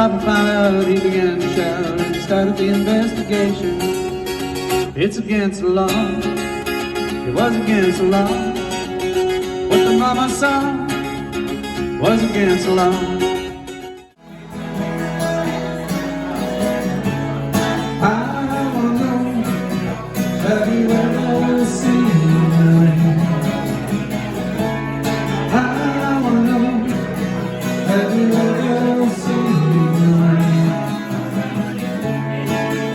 Papa found out, he began to shout and started the investigation. It's against the law, it was against the law. What the mama saw was against the law. I wanna know, have you ever seen the rain? I wanna know, have you ever seen the rain?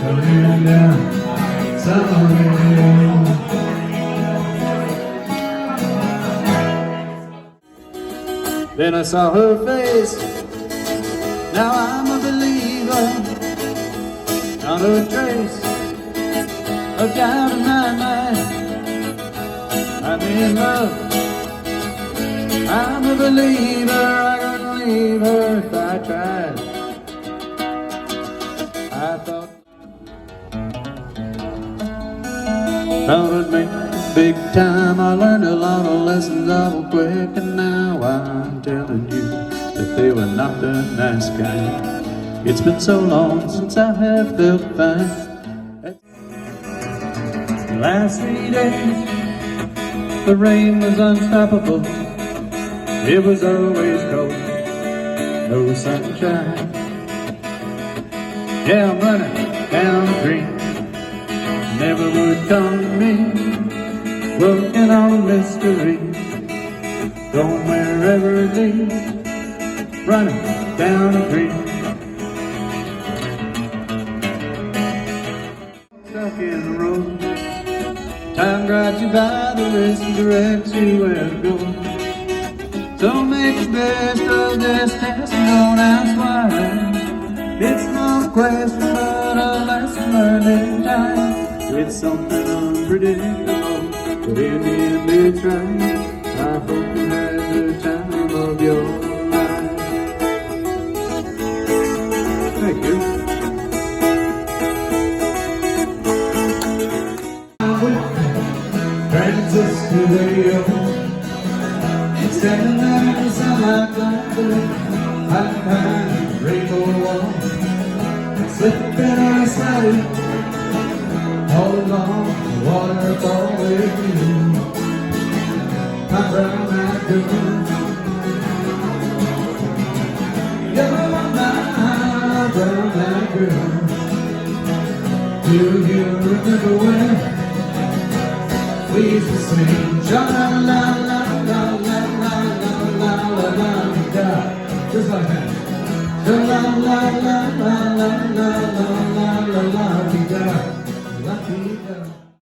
Coming down somewhere. Then I saw her face, now I'm a believer. Not a trace of doubt in my mind. I'm in love, I'm a believer. I couldn't leave her if I tried. I thought it'd make big time. I learned a lot of lessons awful quick, and now I'm telling you that they were not the nice kind. It's been so long since I have felt fine. The last 3 days, the rain was unstoppable. It was always cold, no sunshine. Yeah, I'm running down the green, never would come to me, working on a mystery, going wherever it leads, running down the green. Stuck in the road, time drives you by, the wrist directs you where to go. So make the best of this test and don't ask why. It's no question but a lesson learned in time. It's something unpredictable, but in the end it's right. I hope you had the time of your life. Thank you. Transistor radio, standing there in the sunlight like the high behind rainbow wall, slipping on a slide all along the waterfall with you, my brown-eyed girl. You're my brown-eyed girl. Do you remember when we used to sing sha-la-la-la-la-la-la-la-la-la-la, just like that. Sha-la-la-la-la-la-la-la-la.